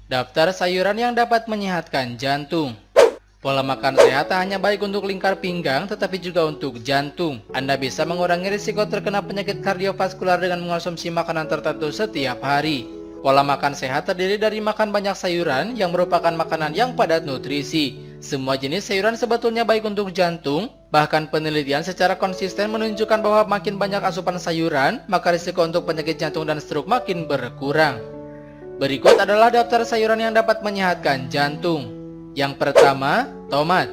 Daftar sayuran yang dapat menyehatkan jantung. Pola makan sehat tak hanya baik untuk lingkar pinggang, tetapi juga untuk jantung. Anda bisa mengurangi risiko terkena penyakit kardiovaskular dengan mengonsumsi makanan tertentu setiap hari. Pola makan sehat terdiri dari makan banyak sayuran yang merupakan makanan yang padat nutrisi. Semua jenis sayuran sebetulnya baik untuk jantung, bahkan penelitian secara konsisten menunjukkan bahwa makin banyak asupan sayuran, maka risiko untuk penyakit jantung dan stroke makin berkurang. Berikut adalah daftar sayuran yang dapat menyehatkan jantung. Yang pertama, tomat.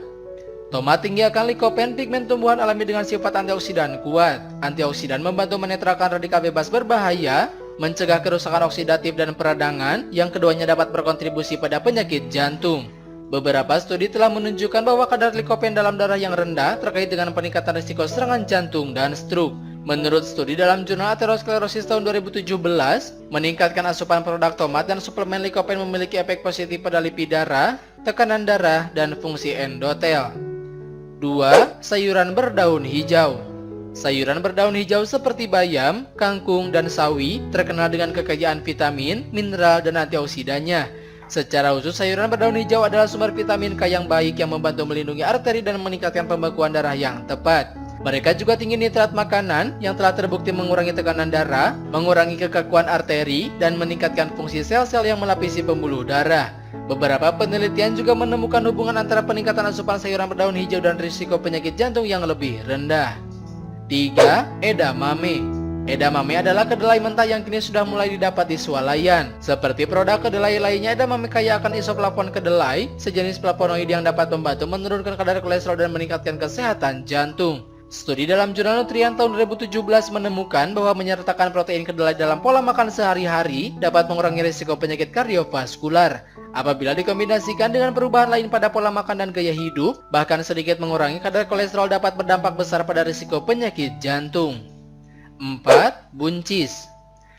Tomat tinggi akan likopen, pigmen tumbuhan alami dengan sifat antioksidan kuat. Antioksidan membantu menetralkan radikal bebas berbahaya, mencegah kerusakan oksidatif dan peradangan, yang keduanya dapat berkontribusi pada penyakit jantung. Beberapa studi telah menunjukkan bahwa kadar likopen dalam darah yang rendah terkait dengan peningkatan risiko serangan jantung dan stroke. Menurut studi dalam jurnal Atherosclerosis tahun 2017, meningkatkan asupan produk tomat dan suplemen likopen memiliki efek positif pada lipid darah, tekanan darah, dan fungsi endotel. 2. Sayuran berdaun hijau. Sayuran berdaun hijau seperti bayam, kangkung, dan sawi terkenal dengan kekayaan vitamin, mineral, dan antioksidannya. Secara khusus, sayuran berdaun hijau adalah sumber vitamin K yang baik yang membantu melindungi arteri dan meningkatkan pembekuan darah yang tepat. Mereka juga tinggi nitrat makanan yang telah terbukti mengurangi tekanan darah, mengurangi kekakuan arteri, dan meningkatkan fungsi sel-sel yang melapisi pembuluh darah. Beberapa penelitian juga menemukan hubungan antara peningkatan asupan sayuran berdaun hijau dan risiko penyakit jantung yang lebih rendah. 3. Edamame. Edamame adalah kedelai mentah yang kini sudah mulai didapat di swalayan. Seperti produk kedelai lainnya, edamame kaya akan isoflavon kedelai, sejenis flavonoid yang dapat membantu menurunkan kadar kolesterol dan meningkatkan kesehatan jantung. Studi dalam jurnal Nutrien tahun 2017 menemukan bahwa menyertakan protein kedelai dalam pola makan sehari-hari dapat mengurangi risiko penyakit kardiovaskular. Apabila dikombinasikan dengan perubahan lain pada pola makan dan gaya hidup, bahkan sedikit mengurangi kadar kolesterol dapat berdampak besar pada risiko penyakit jantung. 4. Buncis.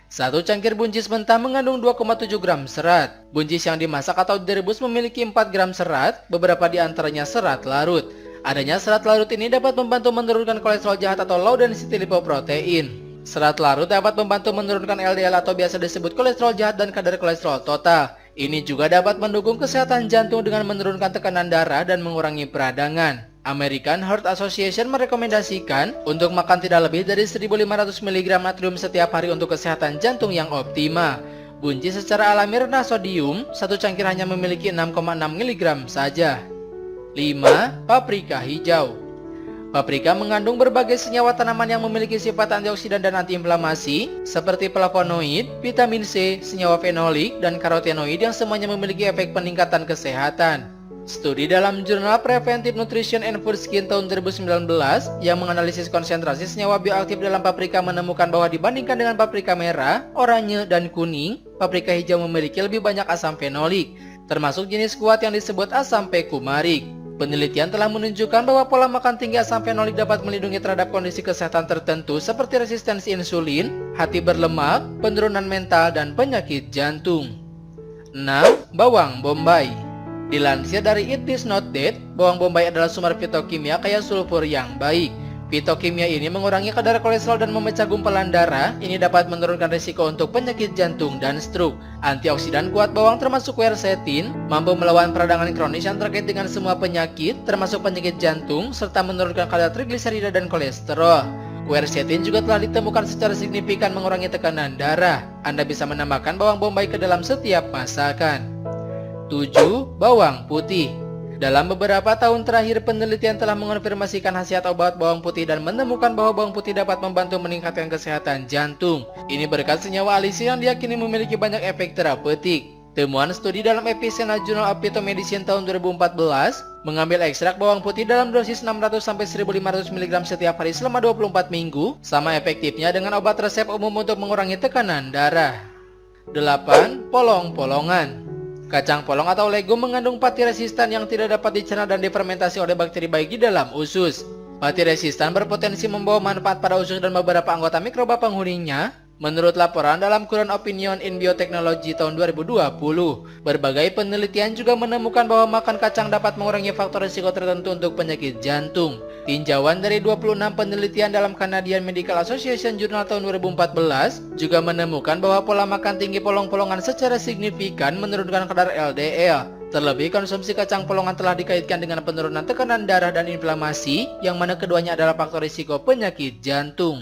Satu cangkir buncis mentah mengandung 2,7 gram serat. Buncis yang dimasak atau direbus memiliki 4 gram serat, beberapa di antaranya serat larut. Adanya serat larut ini dapat membantu menurunkan kolesterol jahat atau low density lipoprotein. Serat larut dapat membantu menurunkan LDL atau biasa disebut kolesterol jahat dan kadar kolesterol total. Ini juga dapat mendukung kesehatan jantung dengan menurunkan tekanan darah dan mengurangi peradangan. American Heart Association merekomendasikan untuk makan tidak lebih dari 1.500 mg natrium setiap hari untuk kesehatan jantung yang optimal. Buncis secara alami rendah sodium, satu cangkir hanya memiliki 6,6 mg saja. 5. Paprika hijau. Paprika mengandung berbagai senyawa tanaman yang memiliki sifat antioksidan dan antiinflamasi seperti flavonoid, vitamin C, senyawa fenolik, dan karotenoid yang semuanya memiliki efek peningkatan kesehatan. Studi dalam jurnal Preventive Nutrition and Food Skin tahun 2019 yang menganalisis konsentrasi senyawa bioaktif dalam paprika menemukan bahwa dibandingkan dengan paprika merah, oranye, dan kuning, paprika hijau memiliki lebih banyak asam fenolik, termasuk jenis kuat yang disebut asam pekumarik. Penelitian telah menunjukkan bahwa pola makan tinggi asam fenolik dapat melindungi terhadap kondisi kesehatan tertentu seperti resistensi insulin, hati berlemak, penurunan mental, dan penyakit jantung. 6. Bawang bombay. Dilansir dari It Is Not Dead, bawang bombay adalah sumber fitokimia kaya sulfur yang baik. Fitokimia ini mengurangi kadar kolesterol dan memecah gumpalan darah. Ini dapat menurunkan risiko untuk penyakit jantung dan stroke. Antioksidan kuat bawang termasuk quercetin mampu melawan peradangan kronis yang terkait dengan semua penyakit, termasuk penyakit jantung, serta menurunkan kadar trigliserida dan kolesterol. Quercetin juga telah ditemukan secara signifikan mengurangi tekanan darah. Anda bisa menambahkan bawang bombay ke dalam setiap masakan. 7. Bawang putih. Dalam beberapa tahun terakhir, penelitian telah mengonfirmasikan khasiat obat bawang putih dan menemukan bahwa bawang putih dapat membantu meningkatkan kesehatan jantung. Ini berkat senyawa alisi yang diyakini memiliki banyak efek terapeutik. Temuan studi dalam Avicenna Journal of Phytomedicine tahun 2014 mengambil ekstrak bawang putih dalam dosis 600-1.500 mg setiap hari selama 24 minggu, sama efektifnya dengan obat resep umum untuk mengurangi tekanan darah. 8. Polong-polongan. Kacang polong atau legum mengandung pati resistan yang tidak dapat dicerna dan difermentasi oleh bakteri baik di dalam usus. Pati resistan berpotensi membawa manfaat pada usus dan beberapa anggota mikroba penghuninya. Menurut laporan dalam kurun Opinion in Biotechnology tahun 2020, berbagai penelitian juga menemukan bahwa makan kacang dapat mengurangi faktor risiko tertentu untuk penyakit jantung. Tinjauan dari 26 penelitian dalam Canadian Medical Association Journal tahun 2014 juga menemukan bahwa pola makan tinggi polong-polongan secara signifikan menurunkan kadar LDL. Terlebih, konsumsi kacang polongan telah dikaitkan dengan penurunan tekanan darah dan inflamasi, yang mana keduanya adalah faktor risiko penyakit jantung.